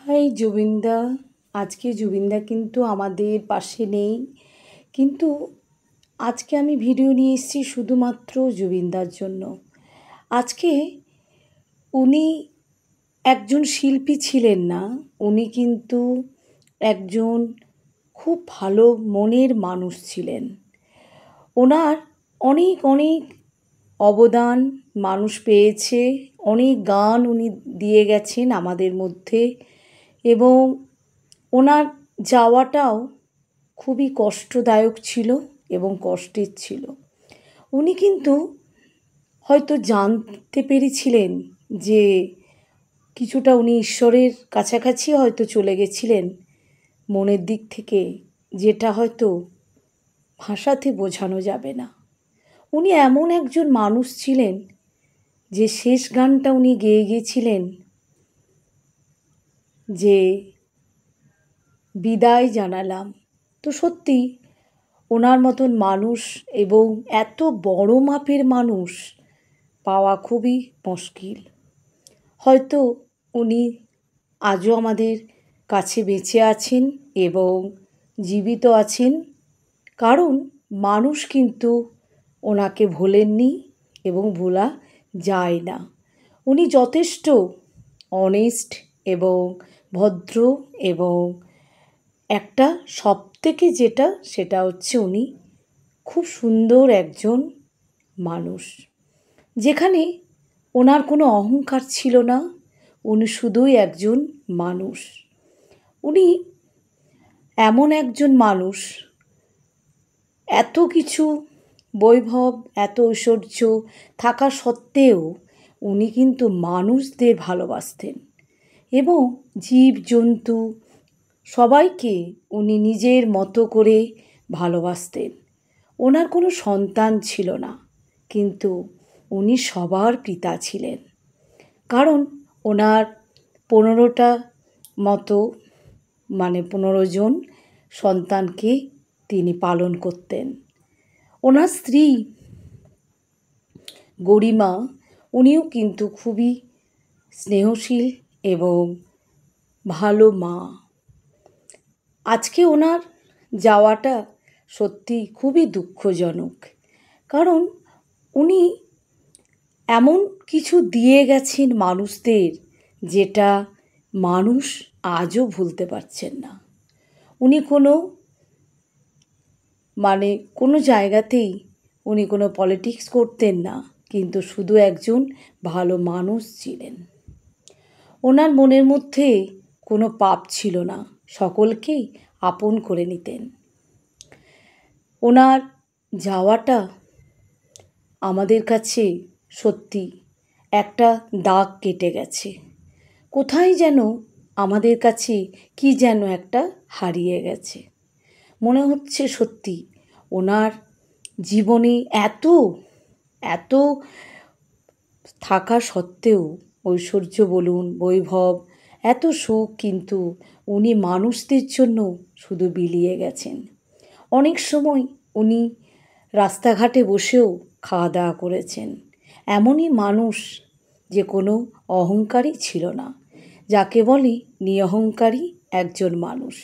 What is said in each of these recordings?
High জুবিনদা। আজকে জুবিনদা কিন্তু আমাদের পাশে নেই, কিন্তু আজকে আমি ভিডিও নিয়ে এসেছি শুধুমাত্র জুবিনদার জন্য। আজকে উনি একজন শিল্পী ছিলেন না, উনি কিন্তু একজন খুব ভালো মনের মানুষ ছিলেন। ওনার অনেক অনেক অবদান মানুষ পেয়েছে, অনেক গান উনি দিয়ে গেছেন আমাদের মধ্যে, এবং ওনার যাওয়াটাও খুবই কষ্টদায়ক ছিল এবং কষ্টের ছিল। উনি কিন্তু হয়তো জানতে পেরেছিলেন যে কিছুটা উনি ঈশ্বরের কাছাকাছি হয়তো চলে গেছিলেন মনের দিক থেকে, যেটা হয়তো ভাষাতে বোঝানো যাবে না। উনি এমন একজন মানুষ ছিলেন যে শেষ গানটা উনি গেয়ে গিয়েছিলেন যে বিদায় জানালাম। তো সত্যি ওনার মতন মানুষ এবং এত বড় মাপের মানুষ পাওয়া খুবই মুশকিল। হয়তো উনি আজও আমাদের কাছে বেঁচে আছেন এবং জীবিত আছেন, কারণ মানুষ কিন্তু ওনাকে ভোলেননি এবং ভোলা যায় না। উনি যথেষ্ট অনেস্ট এবং ভদ্র, এবং একটা সবথেকে যেটা সেটা হচ্ছে উনি খুব সুন্দর একজন মানুষ, যেখানে ওনার কোনো অহংকার ছিল না। উনি শুধুই একজন মানুষ। উনি এমন একজন মানুষ, এত কিছু বৈভব, এত ঐশ্বর্য থাকা সত্ত্বেও উনি কিন্তু মানুষদের ভালোবাসতেন এবং জীবজন্তু সবাইকে উনি নিজের মতো করে ভালোবাসতেন। ওনার কোনো সন্তান ছিল না, কিন্তু উনি সবার পিতা ছিলেন, কারণ ওনার 15টা মতো 15 জন সন্তানকে তিনি পালন করতেন। ওনার স্ত্রী গরিমা, উনিও কিন্তু খুবই স্নেহশীল এবং ভালো মা। আজকে ওনার যাওয়াটা সত্যি খুবই দুঃখজনক, কারণ উনি এমন কিছু দিয়ে গেছেন মানুষদের, যেটা মানুষ আজও ভুলতে পারছেন না। উনি কোনো জায়গাতেই উনি কোনো পলিটিক্স করতেন না, কিন্তু শুধু একজন ভালো মানুষ ছিলেন। ওনার মনের মধ্যে কোনো পাপ ছিল না, সকলকেই আপন করে নিতেন। ওনার যাওয়াটা আমাদের কাছে সত্যি একটা দাগ কেটে গেছে। কোথায় যেন আমাদের কাছে কি যেন একটা হারিয়ে গেছে। মনে হচ্ছে সত্যি ওনার জীবনে এত এত থাকা সত্ত্বেও, ঐশ্বর্য বলুন, বৈভব, এত সুখ, কিন্তু উনি মানুষদের জন্য শুধু বিলিয়ে গেছেন। অনেক সময় উনি রাস্তাঘাটে বসেও খাওয়া দাওয়া করেছেন। এমনই মানুষ যে কোনো অহংকারই ছিল না, যাকে বলে নিরহংকারী একজন মানুষ।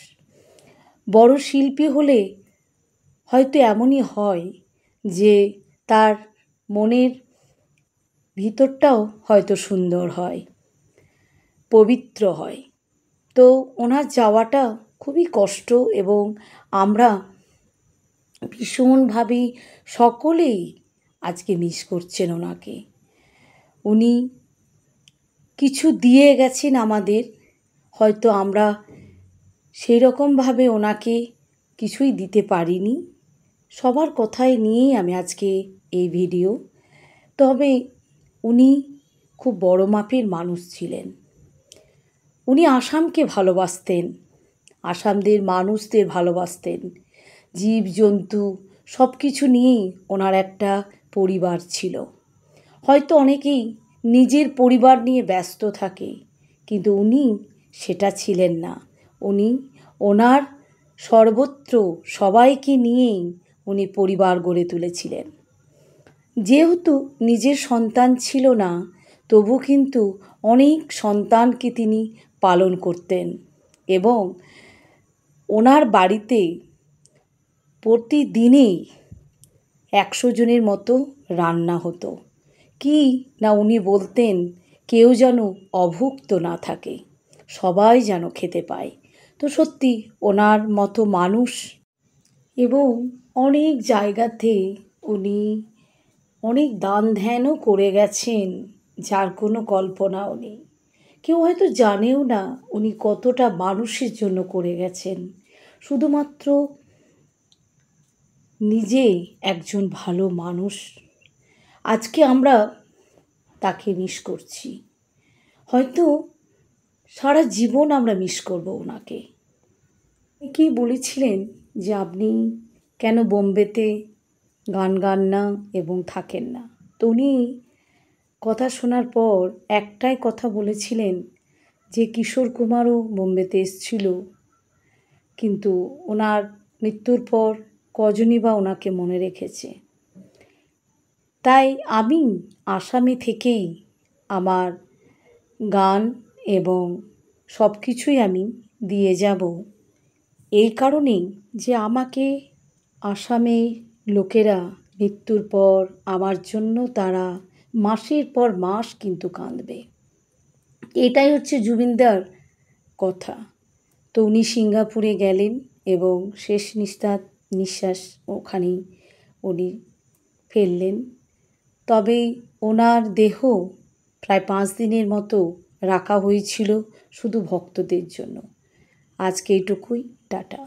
বড় শিল্পী হলে হয়তো এমনই হয় যে তার মনের ভিতরটাও হয়তো সুন্দর হয়, পবিত্র হয়। তো ওনার যাওয়াটা খুবই কষ্ট, এবং আমরা ভীষণভাবে সকলেই আজকে মিস করছেন ওনাকে। উনি কিছু দিয়ে গেছেন আমাদের, হয়তো আমরা সেই রকমভাবে ওনাকে কিছুই দিতে পারিনি। সবার কথাই নিয়েই আমি আজকে এই ভিডিও। তবে উনি খুব বড় মাপের মানুষ ছিলেন। উনি আসামকে ভালোবাসতেন, আসামদের মানুষদের ভালোবাসতেন, জীবজন্তু সব কিছু নিয়েই ওনার একটা পরিবার ছিল। হয়তো অনেকেই নিজের পরিবার নিয়ে ব্যস্ত থাকে, কিন্তু উনি সেটা ছিলেন না। উনি ওনার সর্বত্র সবাইকে নিয়েই উনি পরিবার গড়ে তুলেছিলেন। যেহেতু নিজের সন্তান ছিল না, তবু কিন্তু অনেক সন্তানকে তিনি পালন করতেন এবং ওনার বাড়িতে প্রতিদিনই 100 জনের মতো রান্না হতো। কি না উনি বলতেন কেউ যেন অভুক্ত না থাকে, সবাই যেন খেতে পায়। তো সত্যি ওনার মতো মানুষ, এবং অনেক জায়গাতে উনি অনেক দান ধ্যানও করে গেছেন, যার কোনো কল্পনাও নেই। কেউ হয়তো জানেও না উনি কতটা মানুষের জন্য করে গেছেন। শুধুমাত্র নিজে একজন ভালো মানুষ। আজকে আমরা তাকে মিস করছি, হয়তো সারা জীবন আমরা মিস করব ওনাকে। কি বলেছিলেন যে আপনি কেন বোম্বেতে গান গান না এবং থাকেন না। তো উনি কথা শোনার পর একটাই কথা বলেছিলেন যে কিশোর কুমারও বোম্বেতে এসেছিল, কিন্তু ওনার মৃত্যুর পর কজনই বা ওনাকে মনে রেখেছে। তাই আমি আসামে থেকেই আমার গান এবং সব কিছুই আমি দিয়ে যাব, এই কারণেই যে আমাকে আসামে লোকেরা মৃত্যুর পর আমার জন্য তারা মাসের পর মাস কিন্তু কাঁদবে। এটাই হচ্ছে জুবিনদার কথা। তো উনি সিঙ্গাপুরে গেলেন এবং শেষ নিঃশ্বাস ওখানেই উনি ফেললেন। তবে ওনার দেহ প্রায় 5 দিনের মতো রাখা হয়েছিল শুধু ভক্তদের জন্য। আজকে এইটুকুই, টাটা।